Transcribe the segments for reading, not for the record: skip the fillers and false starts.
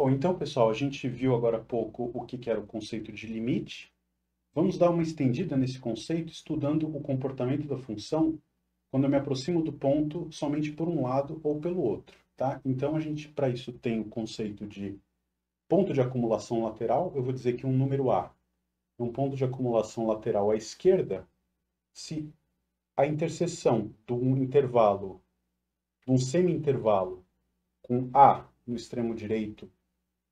Bom, então, pessoal, a gente viu agora há pouco o que era o conceito de limite. Vamos dar uma estendida nesse conceito estudando o comportamento da função quando eu me aproximo do ponto somente por um lado ou pelo outro, tá? Então, a gente, para isso, tem o conceito de ponto de acumulação lateral. Eu vou dizer que um número A é um ponto de acumulação lateral à esquerda se a interseção de um intervalo, de um semi-intervalo com A no extremo direito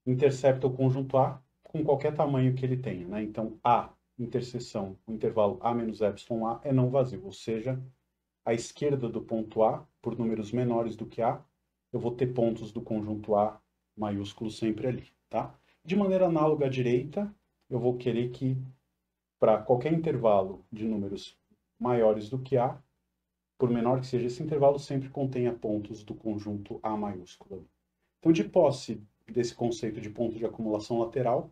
intercepta o conjunto A com qualquer tamanho que ele tenha, né? Então, A, interseção, o intervalo A menos epsilon A é não vazio, ou seja, à esquerda do ponto A, por números menores do que A, eu vou ter pontos do conjunto A maiúsculo sempre ali, tá? De maneira análoga à direita, eu vou querer que, para qualquer intervalo de números maiores do que A, por menor que seja esse intervalo, sempre contenha pontos do conjunto A maiúsculo. Então, de posse desse conceito de ponto de acumulação lateral,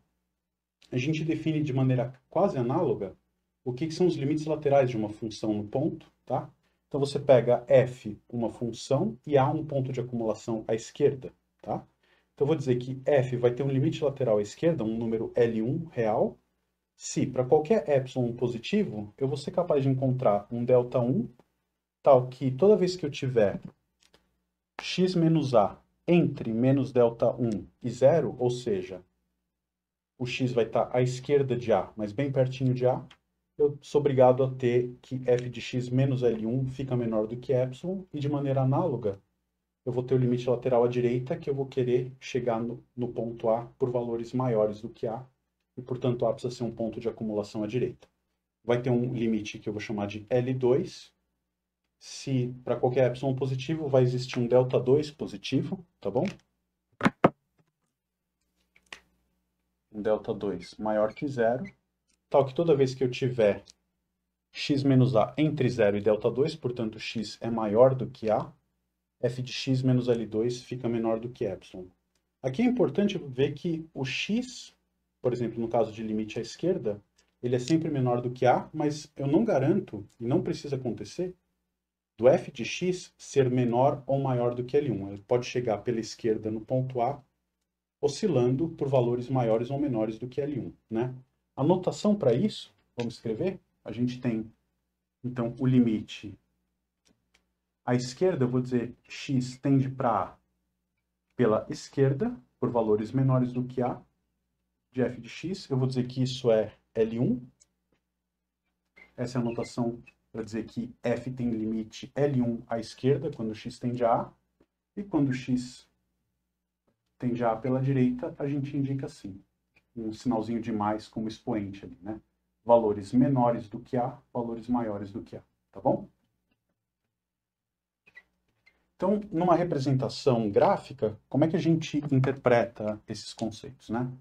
a gente define de maneira quase análoga o que são os limites laterais de uma função no ponto, tá? Então você pega f, uma função, e a um ponto de acumulação à esquerda, tá? Então eu vou dizer que f vai ter um limite lateral à esquerda, um número L1 real, se para qualquer epsilon positivo, eu vou ser capaz de encontrar um delta1, tal que toda vez que eu tiver x menos a entre menos delta1 e 0, ou seja, o x vai estar à esquerda de A, mas bem pertinho de A, eu sou obrigado a ter que f de x menos L1 fica menor do que epsilon, e de maneira análoga, eu vou ter o limite lateral à direita, que eu vou querer chegar no ponto A por valores maiores do que A, e portanto A precisa ser um ponto de acumulação à direita. Vai ter um limite que eu vou chamar de L2, se para qualquer epsilon positivo vai existir um delta2 positivo, tá bom? Um delta2 maior que zero, tal que toda vez que eu tiver x menos a entre 0 e delta2, portanto x é maior do que a, f de x menos L2 fica menor do que epsilon. Aqui é importante ver que o x, por exemplo, no caso de limite à esquerda, ele é sempre menor do que a, mas eu não garanto, e não precisa acontecer, do f de x ser menor ou maior do que L1. Ele pode chegar pela esquerda no ponto A, oscilando por valores maiores ou menores do que L1, né? A notação para isso, vamos escrever? A gente tem, então, o limite à esquerda, eu vou dizer x tende para A pela esquerda, por valores menores do que A, de f de x. Eu vou dizer que isso é L1. Essa é a notação para dizer que f tem limite L1 à esquerda, quando x tende a A. E quando x tende a A pela direita, a gente indica assim, um sinalzinho de mais como expoente ali, né? Valores menores do que A, valores maiores do que A, tá bom? Então, numa representação gráfica, como é que a gente interpreta esses conceitos, né?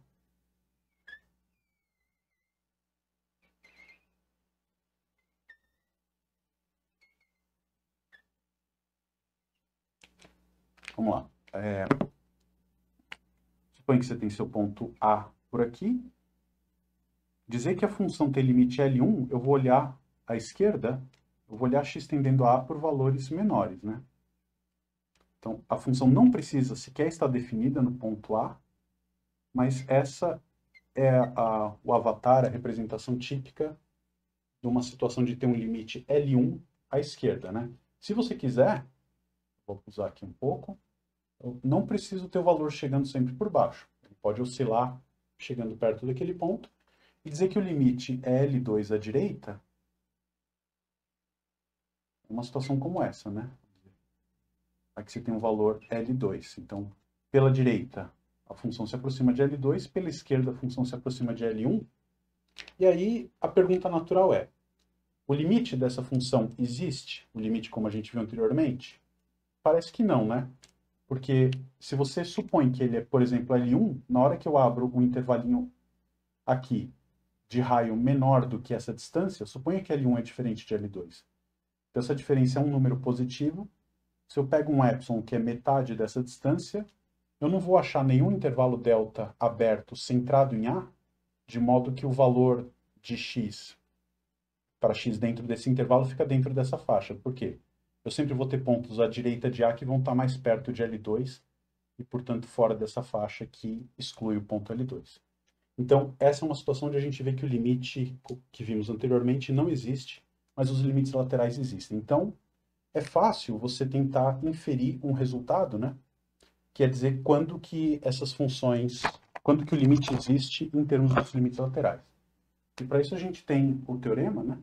Vamos lá. Suponha que você tem seu ponto A por aqui. Dizer que a função tem limite L1, eu vou olhar à esquerda, eu vou olhar x tendendo a A por valores menores, né? Então, a função não precisa sequer estar definida no ponto A, mas essa é o avatar, a representação típica de uma situação de ter um limite L1 à esquerda, né? Se você quiser, vou usar aqui um pouco, eu não preciso ter o valor chegando sempre por baixo. Ele pode oscilar chegando perto daquele ponto e dizer que o limite é L2 à direita, uma situação como essa, né? Aqui você tem um valor L2. Então, pela direita, a função se aproxima de L2, pela esquerda, a função se aproxima de L1. E aí, a pergunta natural é, o limite dessa função existe? O limite como a gente viu anteriormente? Parece que não, né? Porque se você supõe que ele é, por exemplo, L1, na hora que eu abro um intervalinho aqui de raio menor do que essa distância, suponha que L1 é diferente de L2. Então, essa diferença é um número positivo. Se eu pego um epsilon que é metade dessa distância, eu não vou achar nenhum intervalo delta aberto centrado em A, de modo que o valor de x para x dentro desse intervalo fica dentro dessa faixa. Por quê? Eu sempre vou ter pontos à direita de A que vão estar mais perto de L2 e, portanto, fora dessa faixa que exclui o ponto L2. Então, essa é uma situação onde a gente vê que o limite que vimos anteriormente não existe, mas os limites laterais existem. Então, é fácil você tentar inferir um resultado, né? Quer dizer, quando que essas funções, quando que o limite existe em termos dos limites laterais. E para isso a gente tem o teorema, né?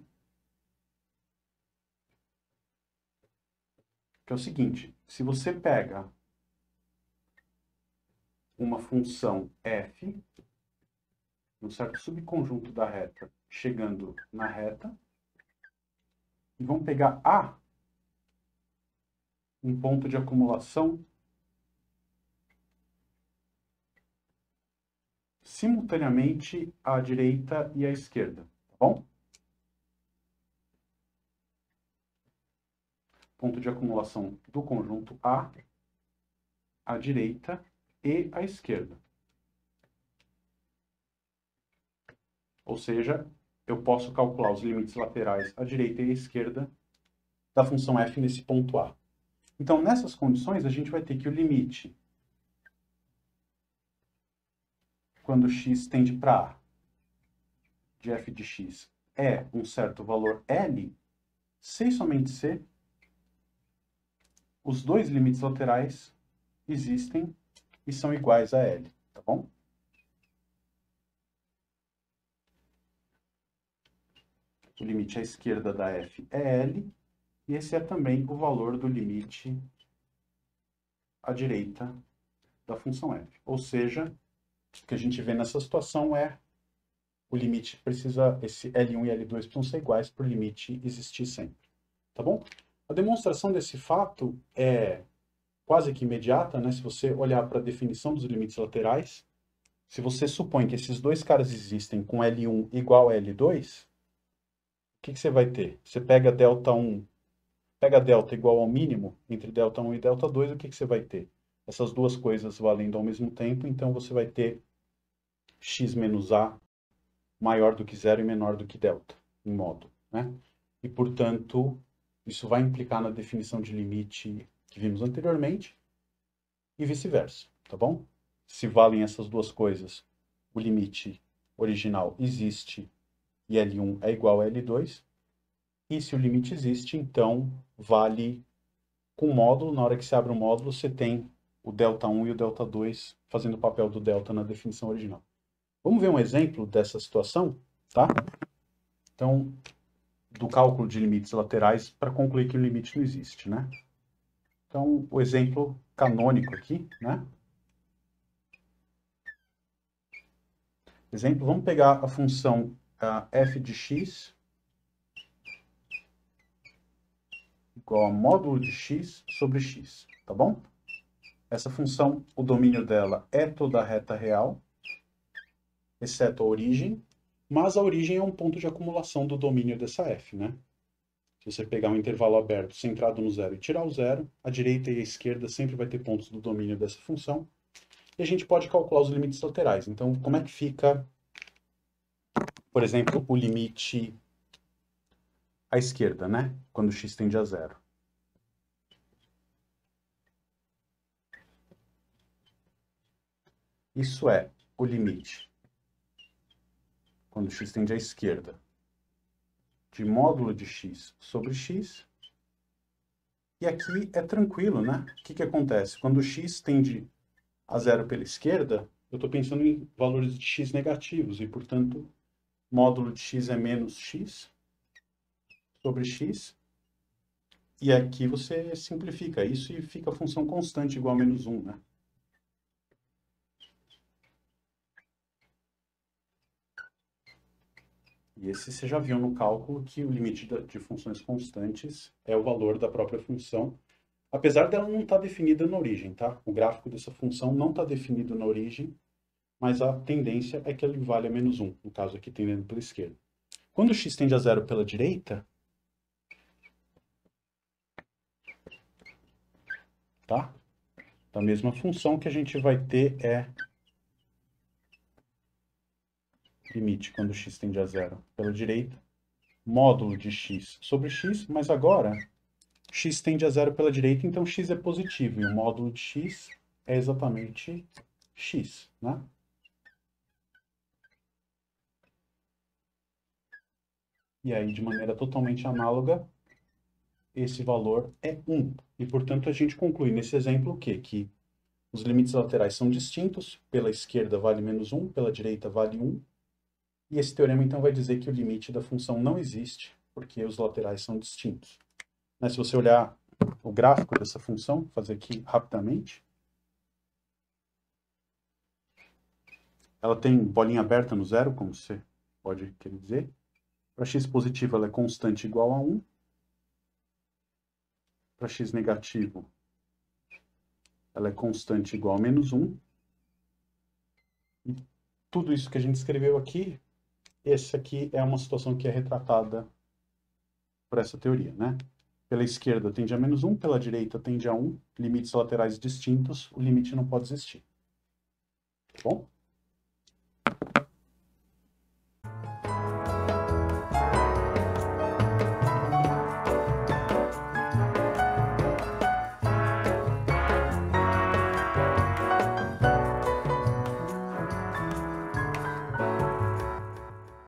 Que é o seguinte, se você pega uma função f, um certo subconjunto da reta, chegando na reta, e vamos pegar A, um ponto de acumulação, simultaneamente à direita e à esquerda, tá bom? Ponto de acumulação do conjunto A, à direita e à esquerda. Ou seja, eu posso calcular os limites laterais à direita e à esquerda da função f nesse ponto A. Então, nessas condições, a gente vai ter que o limite, quando x tende para A, de f de x, é um certo valor L, se e somente se os dois limites laterais existem e são iguais a L, tá bom? O limite à esquerda da f é L, e esse é também o valor do limite à direita da função f. Ou seja, o que a gente vê nessa situação é o limite precisa, esse L1 e L2 precisam ser iguais para o limite existir sempre, tá bom? A demonstração desse fato é quase que imediata, né? Se você olhar para a definição dos limites laterais, se você supõe que esses dois caras existem com L1 igual a L2, o que você vai ter? Você pega ΔI, pega delta igual ao mínimo entre ΔI e ΔI, o que você vai ter? Essas duas coisas valendo ao mesmo tempo, então você vai ter x menos a maior do que zero e menor do que delta, em modo, né? E, portanto, isso vai implicar na definição de limite que vimos anteriormente e vice-versa, tá bom? Se valem essas duas coisas, o limite original existe e L1 é igual a L2, e se o limite existe, então vale com módulo, na hora que você abre o módulo, você tem o ΔI e o ΔI fazendo o papel do delta na definição original. Vamos ver um exemplo dessa situação, tá? Então, do cálculo de limites laterais para concluir que o limite não existe, né? Então, o exemplo canônico aqui, né? Exemplo, vamos pegar a função f de x igual a módulo de x sobre x, tá bom? Essa função, o domínio dela é toda a reta real, exceto a origem, mas a origem é um ponto de acumulação do domínio dessa f, né? Se você pegar um intervalo aberto centrado no zero e tirar o zero, a direita e a esquerda sempre vai ter pontos do domínio dessa função, e a gente pode calcular os limites laterais. Então, como é que fica, por exemplo, o limite à esquerda, né? Quando x tende a zero. Isso é o limite, quando x tende à esquerda, de módulo de x sobre x. E aqui é tranquilo, né? O que acontece? Quando x tende a zero pela esquerda, eu estou pensando em valores de x negativos, e, portanto, módulo de x é menos x sobre x. E aqui você simplifica isso e fica a função constante igual a menos 1, né? E esse você já viu no cálculo que o limite de funções constantes é o valor da própria função, apesar dela não estar definida na origem, tá? O gráfico dessa função não está definido na origem, mas a tendência é que ele vale a menos 1, no caso aqui tendendo pela esquerda. Quando x tende a zero pela direita, tá? Da mesma função que a gente vai ter é limite quando x tende a zero pela direita, módulo de x sobre x, mas agora x tende a zero pela direita, então x é positivo, e o módulo de x é exatamente x, né? E aí, de maneira totalmente análoga, esse valor é 1. E, portanto, a gente conclui nesse exemplo o quê? Que os limites laterais são distintos, pela esquerda vale menos 1, pela direita vale 1. E esse teorema, então, vai dizer que o limite da função não existe, porque os laterais são distintos. Né? Se você olhar o gráfico dessa função, vou fazer aqui rapidamente, ela tem bolinha aberta no zero, como você pode querer dizer. Para x positivo, ela é constante igual a 1. Para x negativo, ela é constante igual a menos 1. E tudo isso que a gente escreveu aqui, essa aqui é uma situação que é retratada por essa teoria, né? Pela esquerda tende a menos 1, pela direita tende a 1, limites laterais distintos, o limite não pode existir. Tá bom?